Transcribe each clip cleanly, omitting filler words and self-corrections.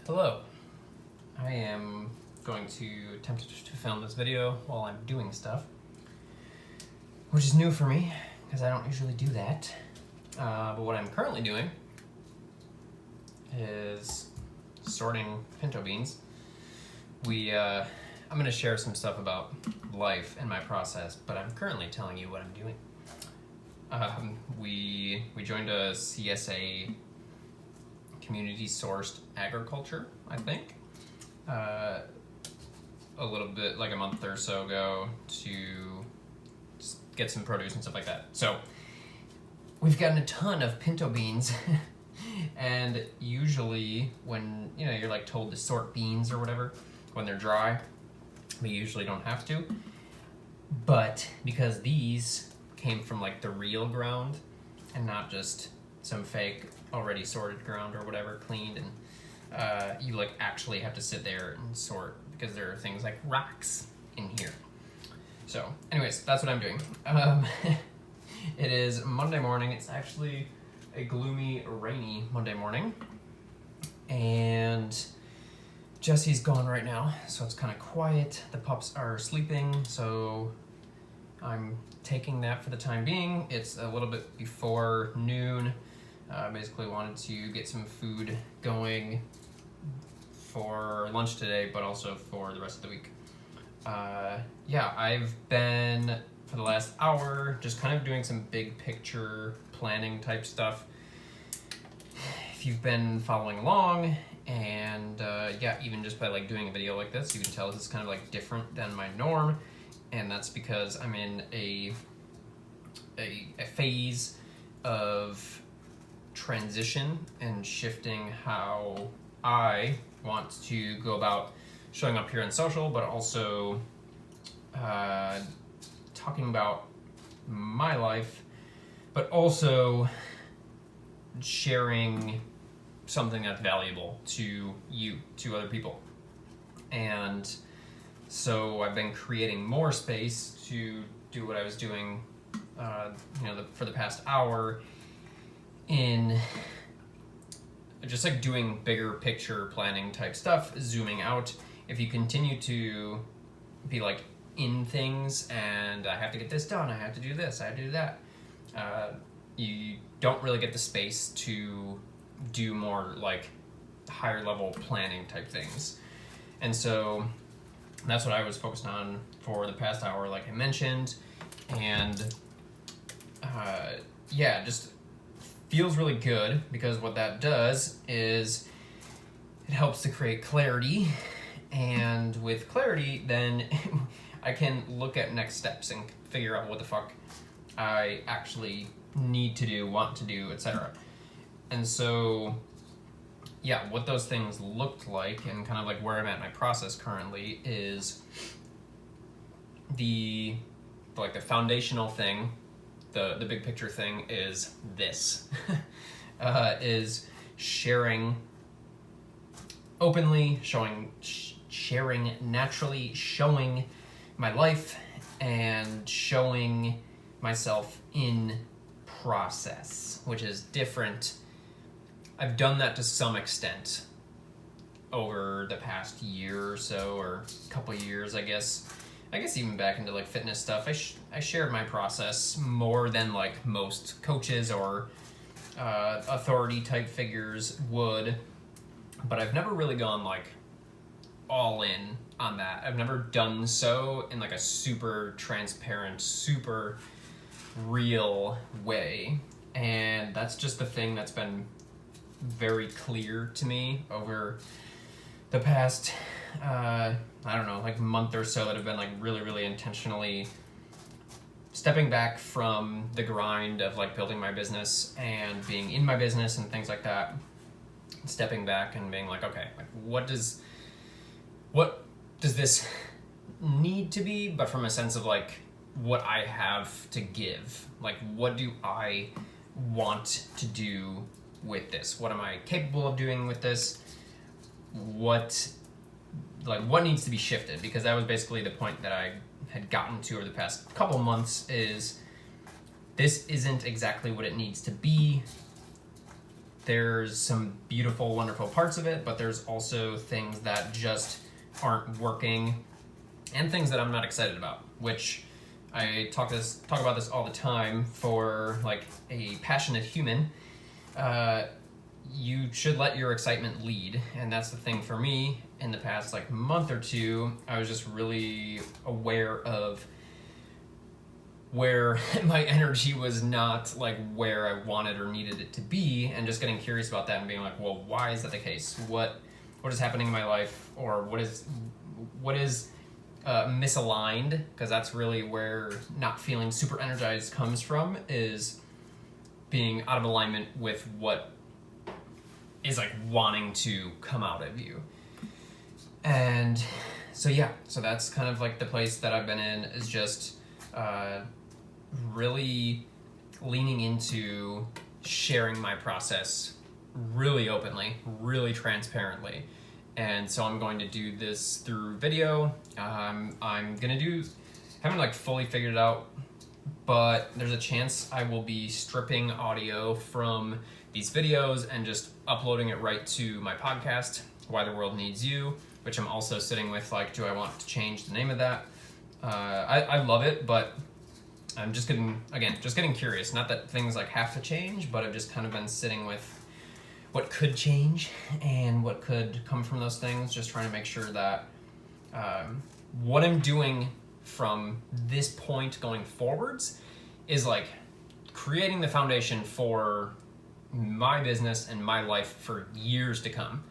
Hello. I am going to attempt to film this video while I'm doing stuff, which is new for me because I don't usually do that. But what I'm currently doing is sorting pinto beans. I'm going to share some stuff about life and my process, but I'm currently telling you what I'm doing. We joined a CSA, community sourced agriculture, I think, a little bit like a month or so ago to just get some produce and stuff like that. So we've gotten a ton of pinto beans and usually when you're like told to sort beans or whatever when they're dry, we usually don't have to, but because these came from like the real ground and not just some fake already sorted ground or whatever, cleaned, and you like actually have to sit there and sort because there are things like rocks in here. So anyways, that's what I'm doing. It is Monday morning. It's actually a gloomy, rainy Monday morning, and Jesse's gone right now, so it's kind of quiet. The pups are sleeping, so I'm taking that for the time being. It's a little bit before noon. Basically wanted to get some food going for lunch today, but also for the rest of the week. Yeah, I've been, for the last hour, just kind of doing some big picture planning type stuff. If you've been following along, and yeah, even just by like doing a video like this, you can tell this is kind of like different than my norm, and that's because I'm in a phase of transition and shifting how I want to go about showing up here on social, but also talking about my life, but also sharing something that's valuable to you, to other people. And so I've been creating more space to do what I was doing for the past hour, in just like doing bigger picture planning type stuff, zooming out. If you continue to be like in things and I have to get this done, I have to do this, I have to do that, you don't really get the space to do more like higher level planning type things. And so that's what I was focused on for the past hour, like I mentioned. And yeah, just feels really good because what that does is it helps to create clarity, and with clarity then I can look at next steps and figure out what the fuck I actually need to do, want to do, etc. And so yeah, what those things looked like and kind of like where I'm at in my process currently is the foundational thing, the big picture thing is this. Is sharing openly, sharing naturally, showing my life and showing myself in process, which is different. I've done that to some extent over the past year or so, or a couple years, I guess even back into like fitness stuff, I shared my process more than like most coaches or authority type figures would, but I've never really gone like all in on that. I've never done so in like a super transparent, super real way, and that's just the thing that's been very clear to me over the past I don't know, like month or so, that have been like really, really intentionally stepping back from the grind of like building my business and being in my business and things like that, stepping back and being like, okay, like what does this need to be, but from a sense of like what I have to give, like what do I want to do with this, what am I capable of doing with this, what needs to be shifted, because that was basically the point that I had gotten to over the past couple months, is this isn't exactly what it needs to be. there's some beautiful, wonderful parts of it, but there's also things that just aren't working and things that I'm not excited about, which I talk about this all the time. For like a passionate human, you should let your excitement lead, and that's the thing for me. In the past like month or two, I was just really aware of where my energy was not like where I wanted or needed it to be, and just getting curious about that and being like, well, why is that the case? What is happening in my life, or what is misaligned? Because that's really where not feeling super energized comes from, is being out of alignment with what is like wanting to come out of you. And so that's kind of like the place that I've been in, is just really leaning into sharing my process really openly, really transparently. And so I'm going to do this through video. I'm gonna haven't like fully figured it out, but there's a chance I will be stripping audio from these videos and just uploading it right to my podcast, Why the World Needs You, which I'm also sitting with, like, do I want to change the name of that? I love it, but I'm just getting curious. Not that things like have to change, but I've just kind of been sitting with what could change and what could come from those things, just trying to make sure that what I'm doing from this point going forwards is like creating the foundation for my business and my life for years to come.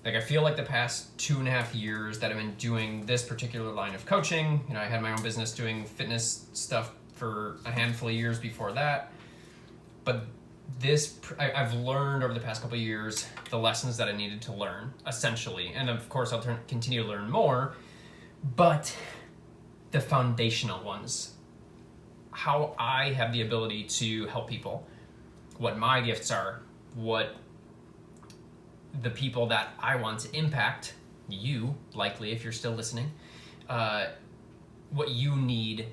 Like, I feel like the past 2.5 years that I've been doing this particular line of coaching, I had my own business doing fitness stuff for a handful of years before that, but I've learned over the past couple of years the lessons that I needed to learn, essentially. And of course, I'll continue to learn more, but the foundational ones, how I have the ability to help people, what my gifts are, what the people that I want to impact, you, likely, if you're still listening, what you need,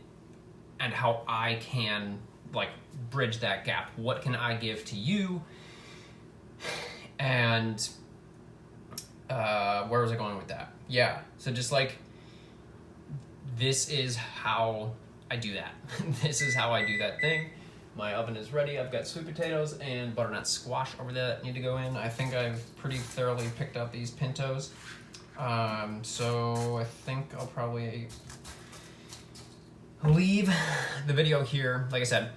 and how I can like bridge that gap. What can I give to you? And where was I going with that? Yeah, so just like, this is how I do that. This is how I do that thing. My oven is ready. I've got sweet potatoes and butternut squash over there that need to go in. I think I've pretty thoroughly picked out these pintos. So I think I'll probably leave the video here. Like I said,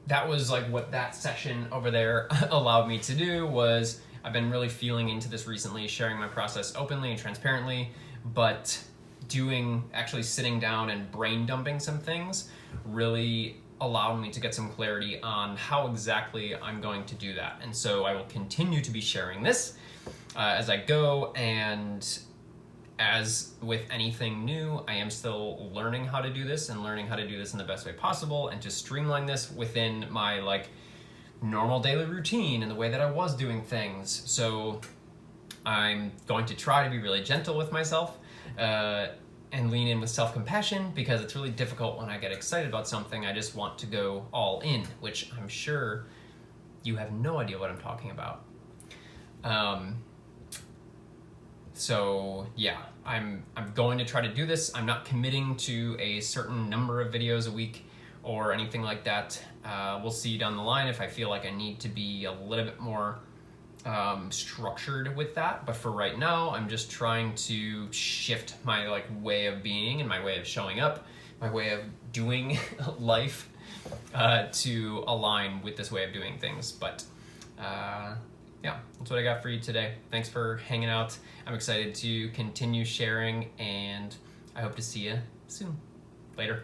that was like what that session over there allowed me to do. Was I've been really feeling into this recently, sharing my process openly and transparently, but actually sitting down and brain dumping some things really allowed me to get some clarity on how exactly I'm going to do that. And so I will continue to be sharing this as I go, and as with anything new, I am still learning how to do this and learning how to do this in the best way possible, and to streamline this within my like normal daily routine and the way that I was doing things. So I'm going to try to be really gentle with myself and lean in with self-compassion, because it's really difficult when I get excited about something. I just want to go all in, which I'm sure you have no idea what I'm talking about. So yeah, I'm going to try to do this. I'm not committing to a certain number of videos a week or anything like that. We'll see down the line if I feel like I need to be a little bit more structured with that. But for right now, I'm just trying to shift my like way of being and my way of showing up, my way of doing life to align with this way of doing things. But yeah, that's what I got for you today. Thanks for hanging out. I'm excited to continue sharing, and I hope to see you soon. Later.